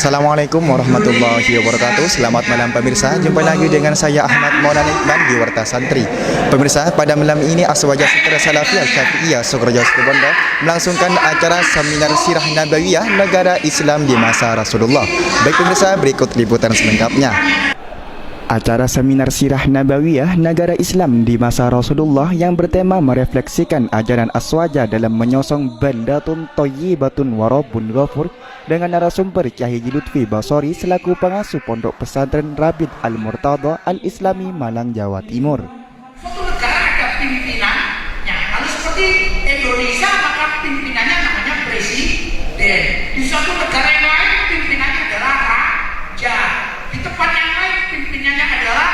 Assalamualaikum warahmatullahi wabarakatuh. Selamat malam pemirsa. Jumpa lagi dengan saya Ahmad Maulana Iqbal di Warta Santri. Pemirsa, pada malam ini Aswaja Sentra Salafiyah Syafi'iyah Sukorejo Situbondo melangsungkan acara seminar Sirah Nabawiyah Negara Islam di masa Rasulullah. Baik pemirsa, berikut liputan selengkapnya. Acara seminar Sirah Nabawiyah Negara Islam di masa Rasulullah yang bertema merefleksikan ajaran Aswaja dalam menyosong Baldatun Thayyibatun wa Rabbun Ghafur dengan narasumber Kyai Lutfi Basori selaku pengasuh Pondok Pesantren Rabit Al-Murtada Al-Islami Malang, Jawa Timur. Suatu negara ada pimpinannya. Kalau seperti Indonesia maka pimpinannya namanya presiden. Di suatu negara yang lain pimpinannya adalah raja. Di tempat yang lain pimpinannya adalah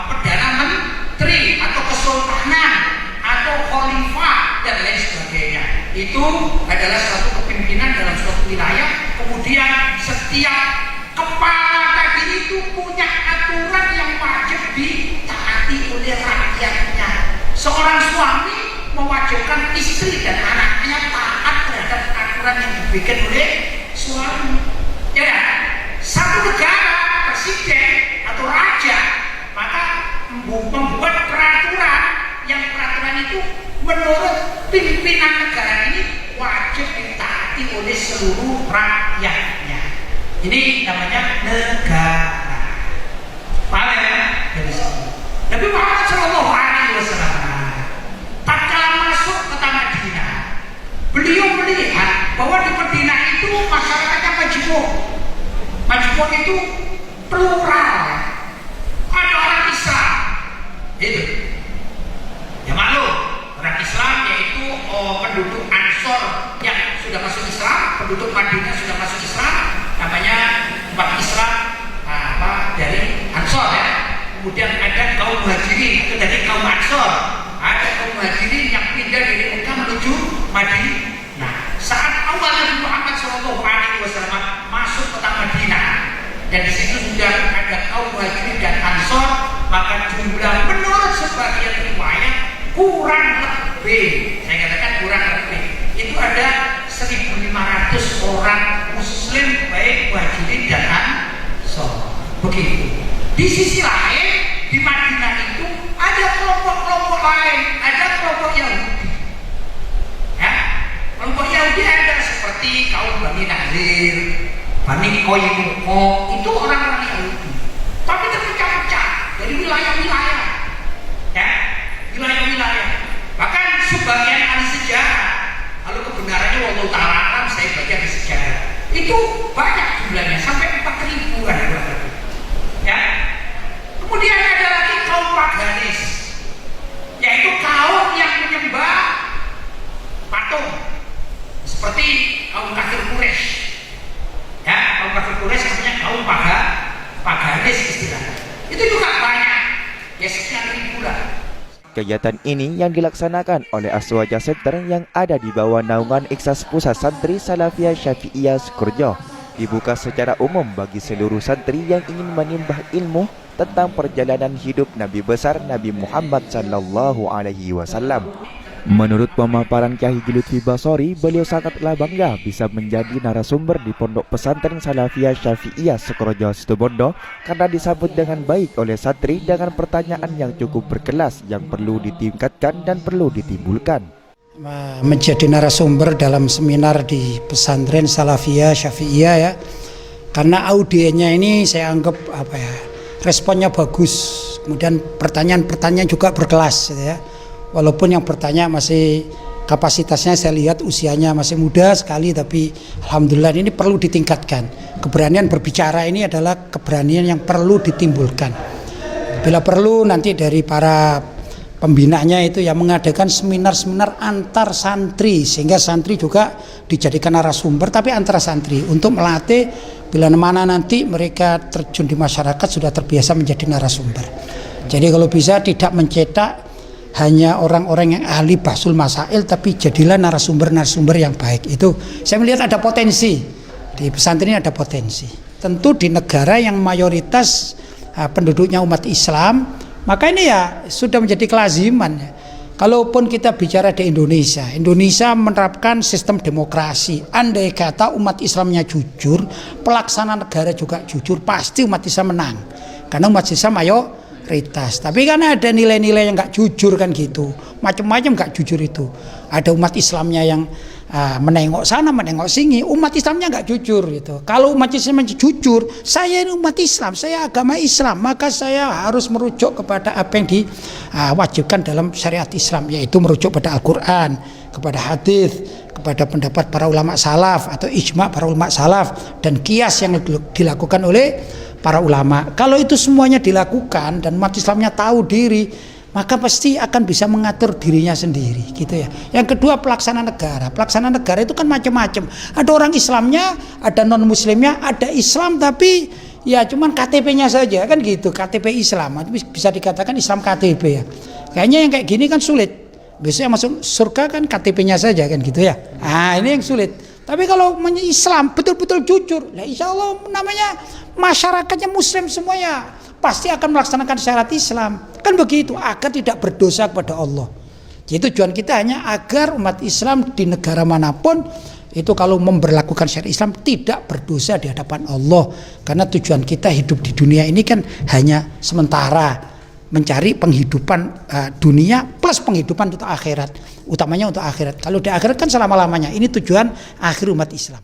perdana menteri atau kesultanan atau khalifah dan lain sebagainya. Itu adalah suatu kepemimpinan dalam suatu wilayah. Kemudian setiap kepala tadi itu punya aturan yang wajib ditaati oleh rakyatnya. Seorang suami mewajibkan istri dan anaknya taat terhadap aturan yang dibikin oleh suami. Ya, satu negara presiden atau raja maka membuat peraturan yang peraturan itu menurut pimpinan negara ini wajib ditaati oleh seluruh rakyatnya. Ini namanya negara. Paham ya? Nabi Muhammad Shallallahu Alaihi Wasallam tatkala masuk kota Madinah, beliau melihat bahwa di Madinah itu masyarakatnya majmuk. Majmuk itu plural. Ada orang Islam, itu. Ya maklum, orang Islam yaitu penduduk Ansor yang sudah masuk Islam, penduduk Madinah sudah masuk Islam, namanya umat Islam dari Ansor ya. Kemudian ada kaum Muhajirin itu dari kaum Ansor, ada kaum Muhajirin yang pindah dari Mekah menuju Madinah. Nah, saat awal Nabi Muhammad SAW masuk kota Madinah dan di situ sudah ada kaum Muhajirin dan Ansor, maka jumlah menurut sebagian riwayat kurang lebih, saya katakan kurang lebih, itu ada 1.500 orang Muslim baik Muhajirin dan Ansor. Begitu. Di sisi lain di Madinah itu ada kelompok-kelompok lain, ada kelompok Yahudi. Ya, kelompok Yahudi ada seperti kaum Bani Nadir, Bani Qaynuqa, itu orang-orang Yahudi. Tapi terpecah-pecah dari wilayah-wilayah. Ya, wilayah-wilayah. Bahkan sebagian ahli sejarah, kalau kebenarannya wallahu ta'ala alam, saya baca di sejarah, itu banyak jumlahnya, sampai 4.000-an. Ya. Kemudian ada lagi kaum Paganis, yaitu kaum yang menyembah patung, seperti kaum kafir Quraisy. Ya, kaum kafir Quraisy namanya kaum Paganis istilahnya. Itu juga banyak, ya sekian ribu lah. Kegiatan ini yang dilaksanakan oleh Aswaja Center yang ada di bawah naungan Iksas Pusat Santri Salafiyah Syafi'iyah Sukorejo dibuka secara umum bagi seluruh santri yang ingin menimba ilmu tentang perjalanan hidup Nabi besar Nabi Muhammad Sallallahu Alaihi Wasallam. Menurut pemaparan Kyai Lutfi Basori, beliau sangatlah bangga bisa menjadi narasumber di Pondok Pesantren Salafiyah Syafi'iyah Sukorejo Situbondo karena disambut dengan baik oleh santri dengan pertanyaan yang cukup berkelas yang perlu ditingkatkan dan perlu ditimbulkan. Menjadi narasumber dalam seminar di Pesantren Salafiyah Syafi'iyah ya, karena audiennya ini saya anggap responnya bagus, kemudian pertanyaan-pertanyaan juga berkelas gitu ya. Walaupun yang bertanya masih kapasitasnya saya lihat usianya masih muda sekali, tapi alhamdulillah ini perlu ditingkatkan. Keberanian berbicara ini adalah keberanian yang perlu ditimbulkan. Bila perlu nanti dari para pembinanya itu yang mengadakan seminar-seminar antar santri, sehingga santri juga dijadikan narasumber tapi antara santri untuk melatih bila mana nanti mereka terjun di masyarakat sudah terbiasa menjadi narasumber. Jadi kalau bisa tidak mencetak hanya orang-orang yang ahli bahsul masail, tapi jadilah narasumber-narasumber yang baik. Itu saya melihat ada potensi di pesantren ini, ada potensi. Tentu di negara yang mayoritas penduduknya umat Islam, maka ini ya sudah menjadi kelaziman. Kalaupun kita bicara di Indonesia, Indonesia menerapkan sistem demokrasi. Andai kata umat Islamnya jujur, pelaksana negara juga jujur, pasti umat Islam menang. Karena umat Islam mayoritas. Tapi kan ada nilai-nilai yang nggak jujur kan gitu, macam-macam nggak jujur itu. Ada umat Islamnya yang menengok sana, menengok sini. Umat Islamnya nggak jujur gitu. Kalau umat Islam jujur, saya ini umat Islam, saya agama Islam, maka saya harus merujuk kepada apa yang diwajibkan dalam syariat Islam, yaitu merujuk pada Al-Quran, kepada hadis, kepada pendapat para ulama salaf atau ijma para ulama salaf dan kias yang dilakukan oleh para ulama. Kalau itu semuanya dilakukan dan umat Islamnya tahu diri, maka pasti akan bisa mengatur dirinya sendiri gitu ya. Yang kedua, pelaksana negara. Pelaksana negara itu kan macam-macam. Ada orang Islamnya, ada non muslimnya, ada Islam tapi ya cuman KTP-nya saja kan gitu, KTP Islam. Bisa dikatakan Islam KTP ya. Kayaknya yang kayak gini kan sulit. Biasanya masuk surga kan KTP-nya saja kan gitu ya. Nah, ini yang sulit. Tapi kalau Islam betul-betul jujur, ya insya Allah namanya masyarakatnya muslim semuanya pasti akan melaksanakan syariat Islam. Kan begitu, agar tidak berdosa kepada Allah. Jadi tujuan kita hanya agar umat Islam di negara manapun itu kalau memberlakukan syariat Islam tidak berdosa di hadapan Allah. Karena tujuan kita hidup di dunia ini kan hanya sementara, mencari penghidupan dunia plus penghidupan untuk akhirat, utamanya untuk akhirat. Kalau di akhirat kan selama-lamanya. Ini tujuan akhir umat Islam.